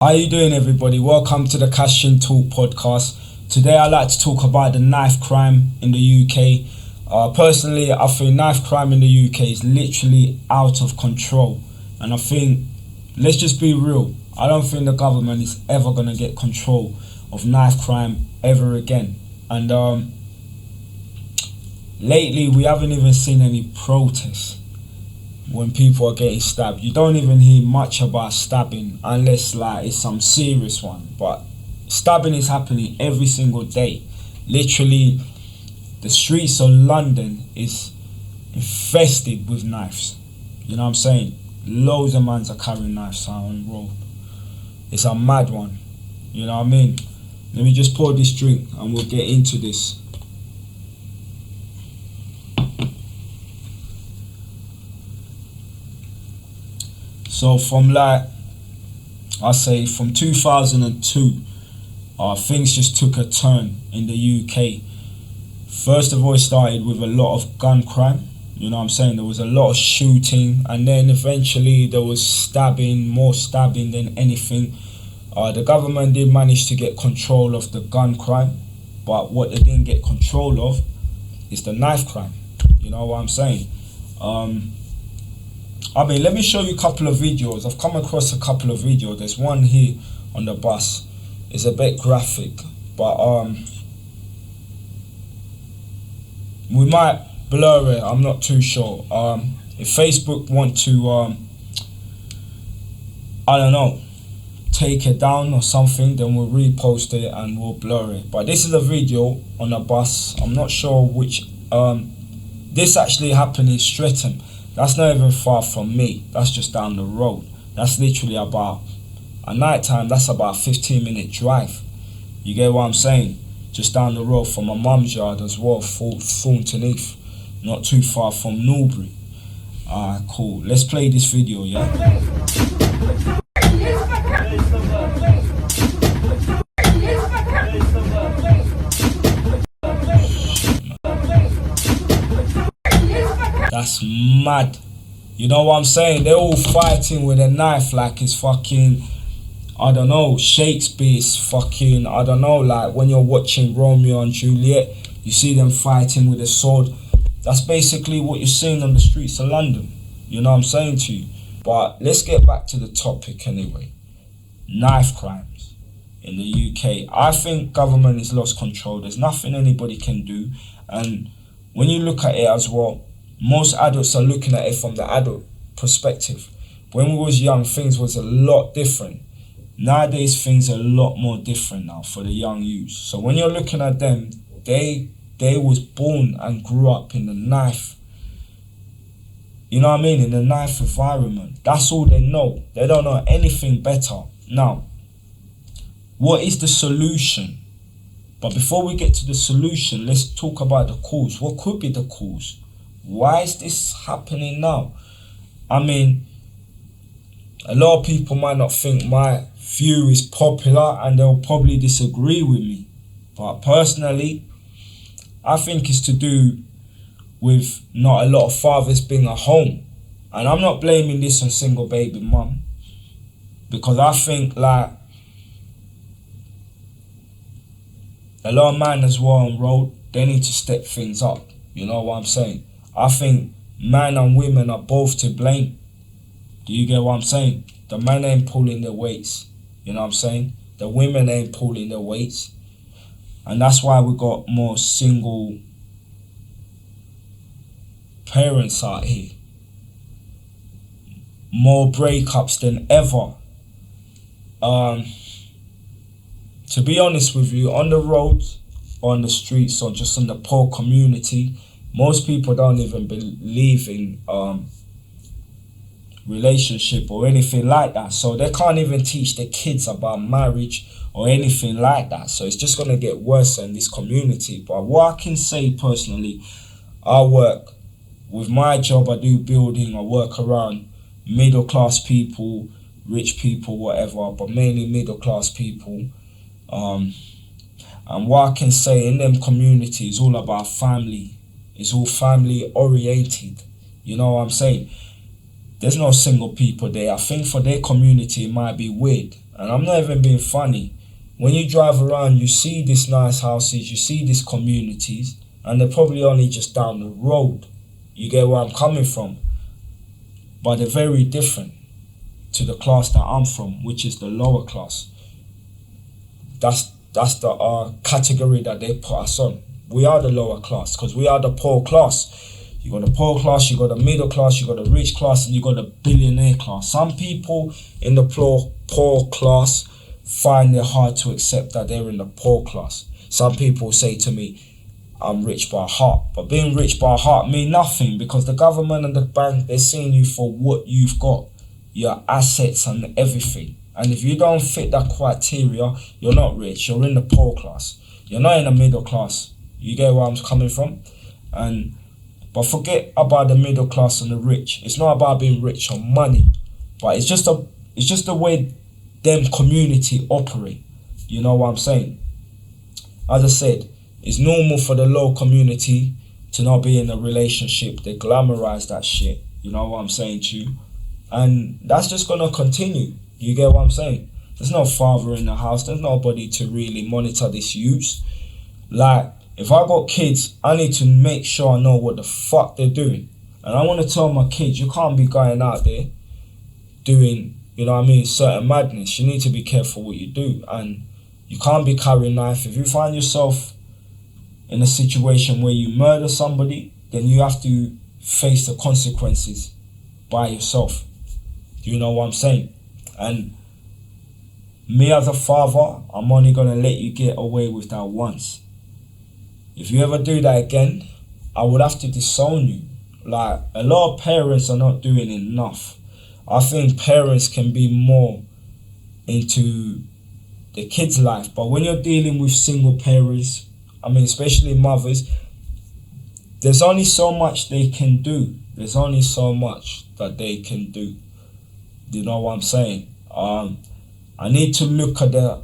How you doing, everybody? Welcome to the Cash In Talk podcast. Today I'd like to talk about the knife crime in the UK. Personally, I think knife crime in the UK is literally out of control. And I think, let's just be real, I don't think the government is ever going to get control of knife crime ever again. And lately we haven't even seen any protests when people are getting stabbed. You don't even hear much about stabbing unless like it's some serious one, but stabbing is happening every single day. Literally, the streets of London is infested with knives. You know what I'm saying? Loads of mans are carrying knives on the road. It's a mad one. You know what I mean? Let me just pour this drink and we'll get into this. So from from 2002, things just took a turn in the UK. First of all, it started with a lot of gun crime. You know what I'm saying? There was a lot of shooting, and then eventually there was stabbing, more stabbing than anything. The government did manage to get control of the gun crime, but what they didn't get control of is the knife crime. You know what I'm saying? Let me show you a couple of videos. I've come across a couple of videos. There's one here on the bus. It's a bit graphic, but we might blur it. I'm not too sure. If Facebook want to, take it down or something, then we'll repost it and we'll blur it. But this is a video on a bus. I'm not sure which. This actually happened in Streatham. That's not even far from me. That's just down the road. That's literally about, at night time, that's about a 15-minute drive. You get what I'm saying? Just down the road from my mum's yard as well, Thornton Heath. Not too far from Newbury. Alright, cool. Let's play this video, yeah? That's mad. You know what I'm saying? They're all fighting with a knife like it's fucking, I don't know, Shakespeare's fucking, I don't know, like when you're watching Romeo and Juliet, you see them fighting with a sword. That's basically what you're seeing on the streets of London. You know what I'm saying to you? But let's get back to the topic anyway. Knife crimes in the UK. I think government has lost control. There's nothing anybody can do. And when you look at it as well, most adults are looking at it from the adult perspective. When we was young, things was a lot different. Nowadays, things are a lot more different now for the young youth. So when you're looking at them, they was born and grew up in the knife. You know what I mean? In the knife environment. That's all they know. They don't know anything better. Now, what is the solution? But before we get to the solution, let's talk about the cause. What could be the cause? Why is this happening now? I mean, a lot of people might not think my view is popular and they'll probably disagree with me. But personally, I think it's to do with not a lot of fathers being at home. And I'm not blaming this on single baby mum, because I think like a lot of men as well on road, they need to step things up. You know what I'm saying? I think men and women are both to blame. Do you get what I'm saying? The men ain't pulling their weights. You know what I'm saying? The women ain't pulling their weights. And that's why we got more single parents out here. More breakups than ever. To be honest with you, on the roads, on the streets, or just in the poor community, most people don't even believe in relationship or anything like that. So they can't even teach their kids about marriage or anything like that. So it's just going to get worse in this community. But what I can say personally, I work with my job, I do building, I work around middle class people, rich people, whatever, but mainly middle class people. And what I can say in them communities is all about family. It's all family oriented. You know what I'm saying? There's no single people there. I think for their community it might be weird. And I'm not even being funny. When you drive around, you see these nice houses, you see these communities, and they're probably only just down the road. You get where I'm coming from? But they're very different to the class that I'm from, which is the lower class. That's the category that they put us on. We are the lower class because we are the poor class. You got the poor class, you got the middle class, you got the rich class, and you got the billionaire class. Some people in the poor class find it hard to accept that they're in the poor class. Some people say to me, I'm rich by heart. But being rich by heart mean nothing, because the government and the bank, they're seeing you for what you've got, your assets and everything. And if you don't fit that criteria, you're not rich, you're in the poor class. You're not in the middle class. You get where I'm coming from? But forget about the middle class and the rich. It's not about being rich on money, but it's just the way them community operate. You know what I'm saying? As I said, it's normal for the low community to not be in a relationship. They glamorize that shit. You know what I'm saying to you? And that's just gonna continue. You get what I'm saying? There's no father in the house. There's nobody to really monitor this use. Like, if I got kids, I need to make sure I know what the fuck they're doing. And I want to tell my kids, you can't be going out there doing, you know what I mean, certain madness. You need to be careful what you do. And you can't be carrying a knife. If you find yourself in a situation where you murder somebody, then you have to face the consequences by yourself. Do you know what I'm saying? And me as a father, I'm only going to let you get away with that once. If you ever do that again, I would have to disown you. Like, a lot of parents are not doing enough. I think parents can be more into the kids' life. But when you're dealing with single parents, I mean, especially mothers, there's only so much they can do. There's only so much that they can do. You know what I'm saying? I need to look at the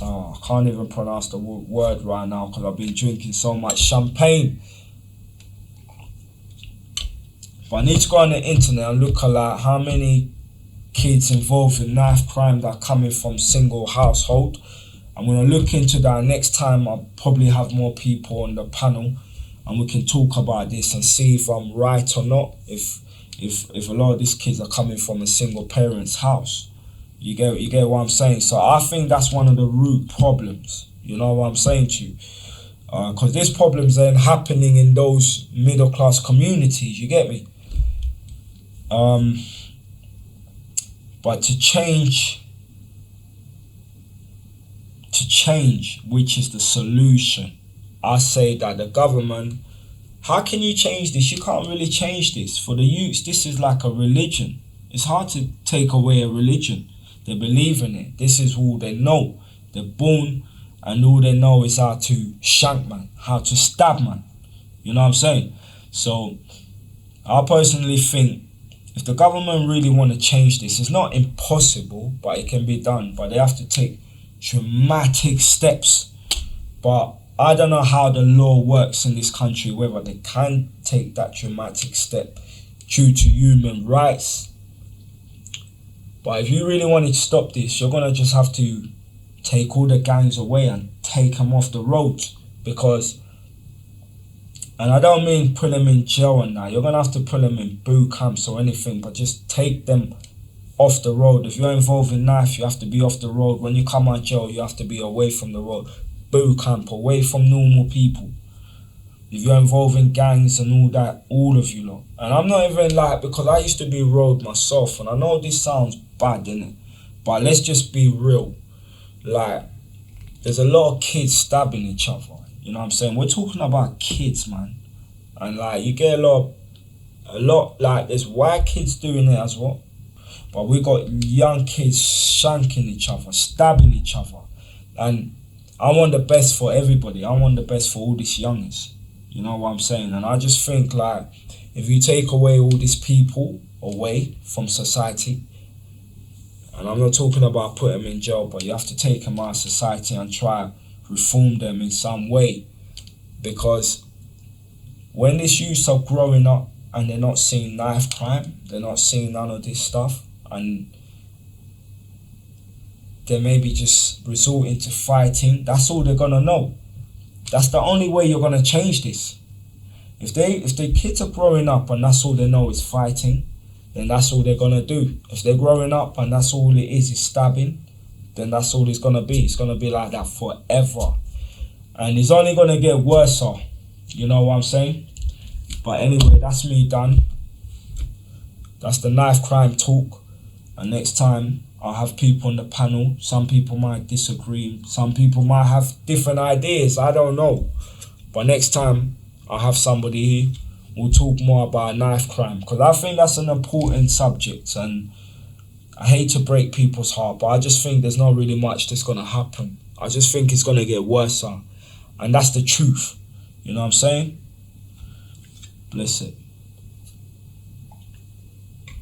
I can't even pronounce the word right now because I've been drinking so much champagne. But I need to go on the internet and look at like how many kids involved in knife crime that are coming from single household. I'm going to look into that. Next time I'll probably have more people on the panel and we can talk about this and see if I'm right or not. If a lot of these kids are coming from a single parent's house. You get what I'm saying? So I think that's one of the root problems. You know what I'm saying to you? Because these problems are happening in those middle class communities. You get me? But to change, which is the solution, I say that the government, how can you change this? You can't really change this. For the youths, this is like a religion. It's hard to take away a religion. They believe in it. This is all they know. They're born and all they know is how to shank man, how to stab man. You know what I'm saying? So I personally think if the government really want to change this, it's not impossible, but it can be done. But they have to take dramatic steps. But I don't know how the law works in this country, whether they can take that dramatic step due to human rights. But if you really wanted to stop this, you're going to just have to take all the gangs away and take them off the roads. Because, and I don't mean put them in jail and that, you're going to have to put them in boot camps or anything, but just take them off the road. If you're involved in knife, you have to be off the road. When you come out of jail, you have to be away from the road. Boot camp, away from normal people. If you're involved in gangs and all that, all of you lot. And I'm not even like, because I used to be road myself, and I know this sounds bad, innit? But let's just be real. Like, there's a lot of kids stabbing each other. You know what I'm saying? We're talking about kids, man. And like, you get a lot, like, there's white kids doing it as well. But we got young kids shanking each other, stabbing each other. And I want the best for everybody. I want the best for all these youngins. You know what I'm saying? And I just think, like, if you take away all these people away from society, and I'm not talking about putting them in jail, but you have to take them out of society and try reform them in some way. Because when these youths are growing up and they're not seeing knife crime, they're not seeing none of this stuff, and they're maybe just resorting to fighting. That's all they're gonna know. That's the only way you're gonna change this. If the kids are growing up and that's all they know is fighting, then that's all they're gonna do. If they're growing up and that's all it is stabbing, then that's all it's gonna be. It's gonna be like that forever. And it's only gonna get worse. You know what I'm saying? But anyway, that's me done. That's the knife crime talk. And next time I'll have people on the panel. Some people might disagree. Some people might have different ideas. I don't know. But next time I'll have somebody here. We'll talk more about knife crime, because I think that's an important subject, and I hate to break people's heart, but I just think there's not really much that's going to happen. I just think it's going to get worse, and that's the truth. You know what I'm saying? Bless it.